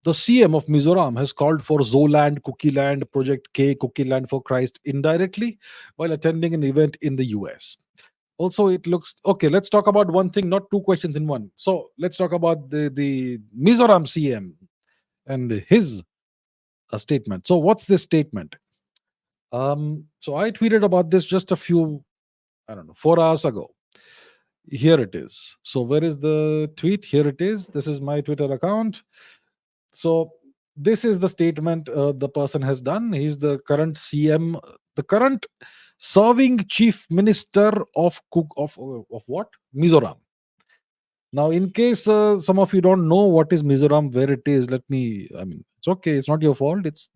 The CM of Mizoram has called for Zoland, Cookie Land, Project K, Cookie Land for Christ indirectly while attending an event in the US. Also, it looks okay. Let's talk about one thing, not two questions in one. So let's talk about the Mizoram CM and his statement. So what's this statement? So I tweeted about this just a few, I don't know, 4 hours ago. Here it is. So where is the tweet? Here it is. This is my Twitter account. So this is the statement the person has done. He's the current CM, the current serving chief minister of what? Mizoram. Now, in case some of you don't know what is Mizoram, where it is, let me. I mean, it's okay. It's not your fault. It's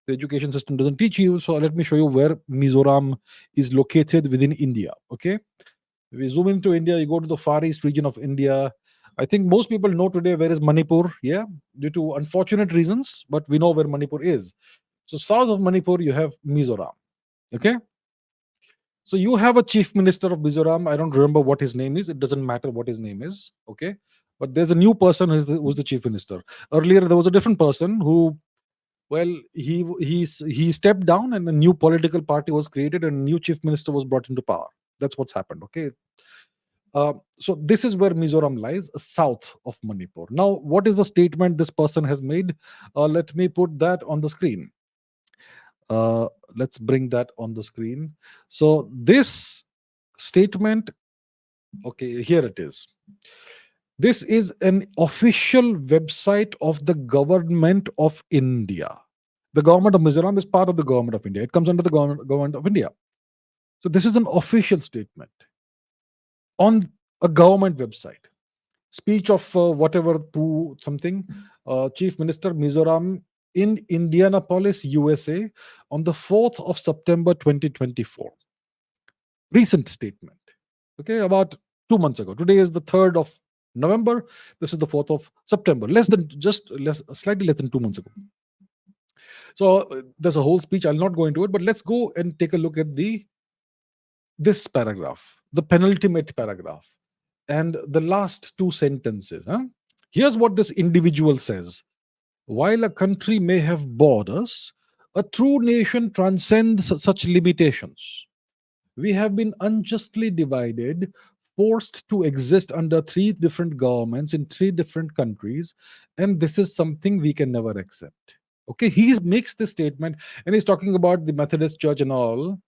the education system doesn't teach you. So let me show you where Mizoram is located within India. Okay, we zoom into India. You go to the far east region of India. I think most people know today where is Manipur. Yeah, due to unfortunate reasons, but we know where Manipur is. So south of Manipur, you have Mizoram. Okay. So you have a chief minister of Mizoram. I don't remember what his name is. It doesn't matter what his name is. Okay. But there's a new person who's the chief minister. Earlier, there was a different person who, well, he stepped down and a new political party was created and a new chief minister was brought into power. That's what's happened. Okay. So this is where Mizoram lies, south of Manipur. Now, what is the statement this person has made? Let me put that on the screen. Let's bring that on the screen. So this statement, okay, here it is. This is an official website of the government of India. The government of Mizoram is part of the government of India. It comes under the government of India. So this is an official statement on a government website. Speech of whatever Poo something, Chief Minister Mizoram in Indianapolis, USA, on the 4th of September 2024. Recent statement. Okay, about 2 months ago. Today is the 3rd of November. This is the 4th of September. Slightly less than 2 months ago. So there's a whole speech. I'll not go into it, but let's go and take a look at this paragraph, the penultimate paragraph, and the last two sentences. Here's what this individual says. While a country may have borders, a true nation transcends such limitations. We have been unjustly divided, forced to exist under three different governments in three different countries, and this is something we can never accept. Okay, he makes this statement and he's talking about the Methodist Church and all,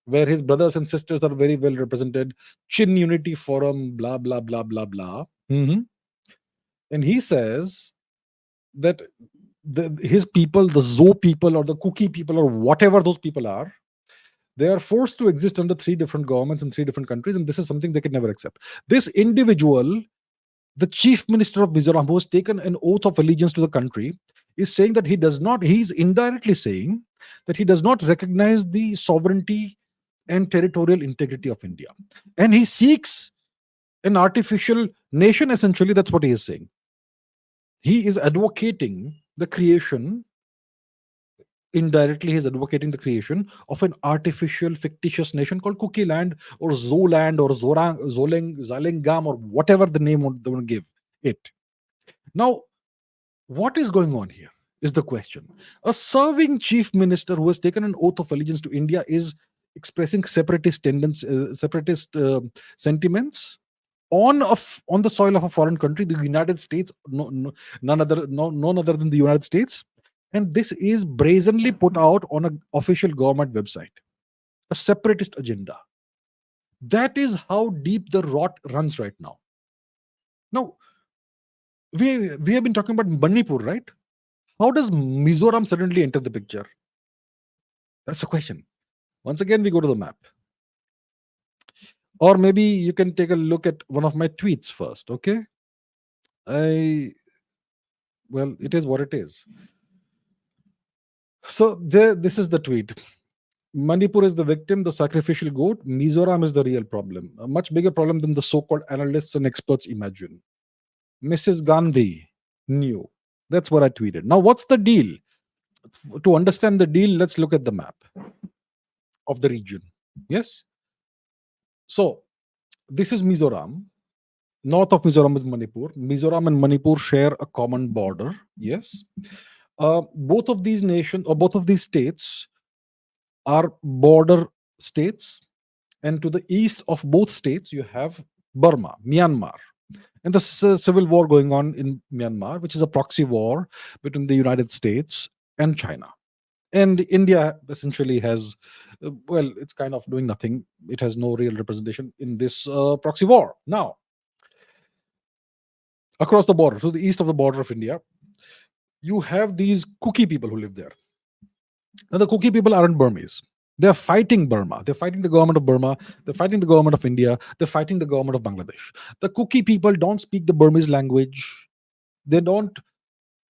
where his brothers and sisters are very well represented. Chin Unity Forum, blah, blah, blah, blah, blah. And he says that his people, the Zo people or the Cookie people or whatever those people are, they are forced to exist under three different governments in three different countries, and this is something they can never accept. This individual, the chief minister of Mizoram, who has taken an oath of allegiance to the country, is saying that he's indirectly saying that he does not recognize the sovereignty and territorial integrity of India. And he seeks an artificial nation, essentially. That's what he is saying. He is advocating the creation, indirectly, he's advocating the creation of an artificial, fictitious nation called Cookie Land or Zoland or Zalengam or whatever the name they want to give it. Now, what is going on here is the question. A serving chief minister who has taken an oath of allegiance to India is expressing separatist sentiments on the soil of a foreign country, the United States, none other than the United States. And this is brazenly put out on an official government website. A separatist agenda. That is how deep the rot runs right now. Now, we have been talking about Manipur, right? How does Mizoram suddenly enter the picture? That's the question. Once again, we go to the map. Or maybe you can take a look at one of my tweets first, okay? It is what it is. So this is the tweet. Manipur is the victim, the sacrificial goat. Mizoram is the real problem. A much bigger problem than the so-called analysts and experts imagine. Mrs. Gandhi knew. That's what I tweeted. Now, what's the deal? To understand the deal, let's look at the map of the region. Yes? So, this is Mizoram. North of Mizoram is Manipur. Mizoram and Manipur share a common border. Yes. Both of these nations, or both of these states, are border states. And to the east of both states, you have Burma, Myanmar. And the civil war going on in Myanmar, which is a proxy war between the United States and China. And India essentially has, well, it's kind of doing nothing. It has no real representation in this proxy war. Now, across the border, to the east of the border of India, you have these Kuki people who live there. Now, the Kuki people aren't Burmese. They're fighting Burma. They're fighting the government of Burma. They're fighting the government of India. They're fighting the government of Bangladesh. The Kuki people don't speak the Burmese language. They don't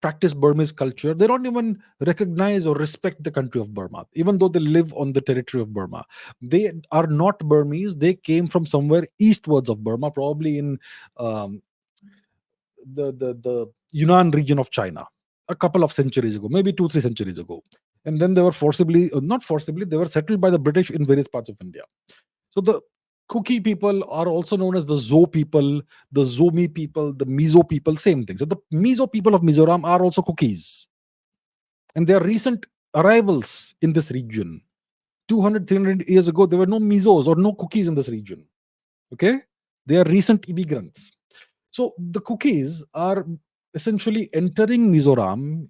practice Burmese culture. They don't even recognize or respect the country of Burma, even though they live on the territory of Burma. They are not Burmese. They came from somewhere eastwards of Burma, probably in um, the Yunnan region of China, a couple of centuries ago, maybe 2 3 centuries ago. And then they were forcibly, not forcibly, they were settled by the British in various parts of India. So the Kuki people are also known as the Zo people, the Zomi people, the Mizo people, same thing. So the Mizo people of Mizoram are also Kukis. And they are recent arrivals in this region. 200, 300 years ago, there were no Mizos or no Kukis in this region. Okay? They are recent immigrants. So the Kukis are essentially entering Mizoram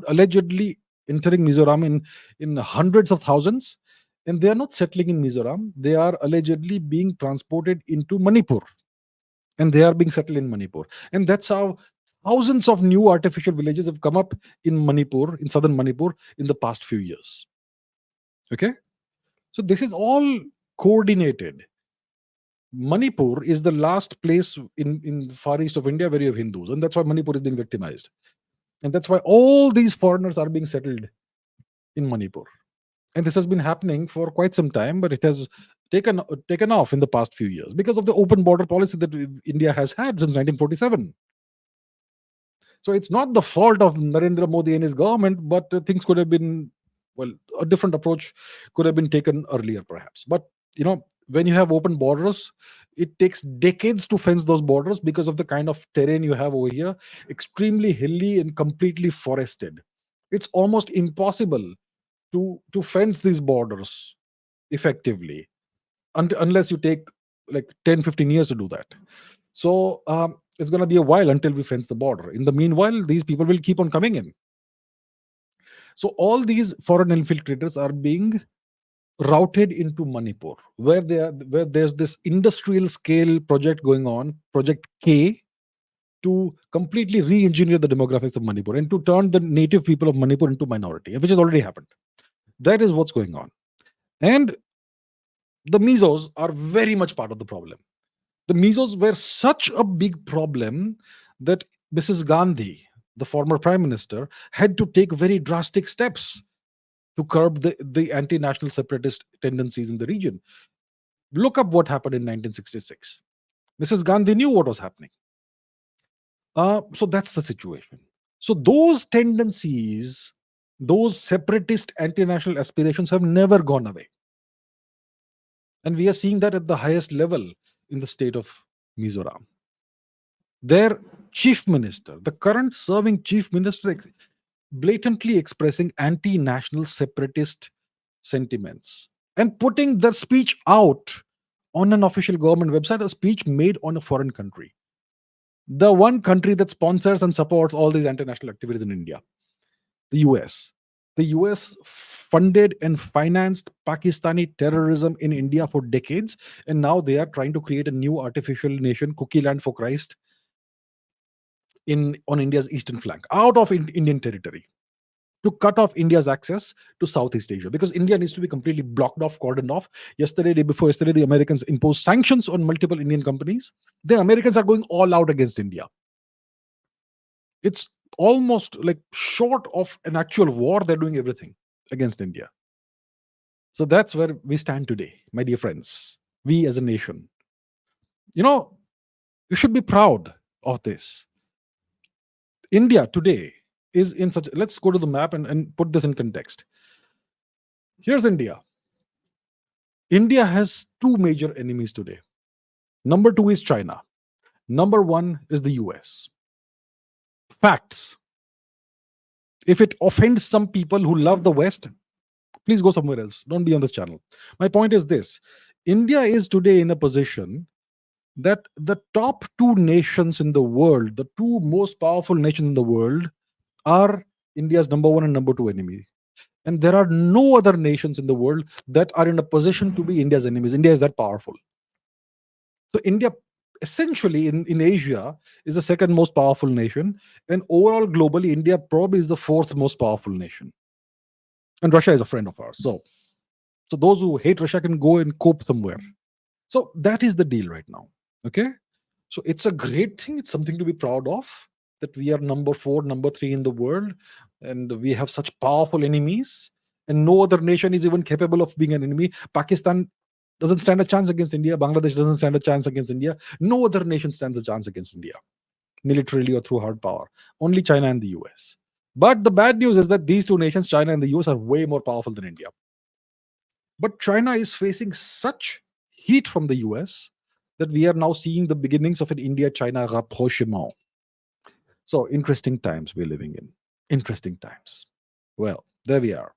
allegedly entering Mizoram in hundreds of thousands, and they are not settling in Mizoram. They are allegedly being transported into Manipur, and they are being settled in Manipur. And that's how thousands of new artificial villages have come up in Manipur, in southern Manipur, in the past few years. Okay, so this is all coordinated. Manipur is the last place in the far east of India where you have Hindus, and that's why Manipur is being victimized. And that's why all these foreigners are being settled in Manipur. And this has been happening for quite some time, but it has taken off in the past few years because of the open border policy that India has had since 1947. So it's not the fault of Narendra Modi and his government, but things could have been, well, a different approach could have been taken earlier, perhaps. But when you have open borders, it takes decades to fence those borders because of the kind of terrain you have over here, extremely hilly and completely forested. It's almost impossible to fence these borders effectively unless you take like 10 15 years to do that. So it's going to be a while until we fence the border. In the meanwhile, these people will keep on coming in. So all these foreign infiltrators are being routed into Manipur, where there's this industrial scale project going on, Project K, to completely re-engineer the demographics of Manipur and to turn the native people of Manipur into minority, which has already happened. That is what's going on. And the Mizos are very much part of the problem. The Mizos were such a big problem that Mrs. Gandhi, the former prime minister, had to take very drastic steps to curb the anti-national separatist tendencies in the region. Look up what happened in 1966. Mrs. Gandhi knew what was happening. So that's the situation. So those tendencies, those separatist anti-national aspirations have never gone away. And we are seeing that at the highest level in the state of Mizoram. Their chief minister, the current serving chief minister, blatantly expressing anti-national separatist sentiments and putting the speech out on an official government website, a speech made on a foreign country. The one country that sponsors and supports all these international activities in India, the US. The US funded and financed Pakistani terrorism in India for decades, and now they are trying to create a new artificial nation, Cookie Land for Christ, on India's eastern flank, out of Indian territory, to cut off India's access to Southeast Asia, because India needs to be completely blocked off, cordoned off. Day before yesterday, the Americans imposed sanctions on multiple Indian companies. The Americans are going all out against India. It's almost like short of an actual war, they're doing everything against India. So that's where we stand today, my dear friends. We as a nation, you should be proud of this. India today is in such, let's go to the map and put this in context. Here's India. India has two major enemies today. Number two is China. Number one is the US. Facts. If it offends some people who love the West, please go somewhere else. Don't be on this channel. My point is this: India is today in a position that the top two nations in the world, the two most powerful nations in the world, are India's number one and number two enemy. And there are no other nations in the world that are in a position to be India's enemies. India is that powerful. So India, essentially in Asia, is the second most powerful nation, and overall globally, India probably is the fourth most powerful nation. And Russia is a friend of ours. So those who hate Russia can go and cope somewhere. So that is the deal right now. Okay. So it's a great thing. It's something to be proud of, that we are number four, number three in the world, and we have such powerful enemies, and no other nation is even capable of being an enemy. Pakistan doesn't stand a chance against India. Bangladesh doesn't stand a chance against India. No other nation stands a chance against India, militarily or through hard power. Only China and the US. But the bad news is that these two nations, China and the US, are way more powerful than India. But China is facing such heat from the US that we are now seeing the beginnings of an India China rapprochement. So, interesting times we're living in. Interesting times. Well, there we are.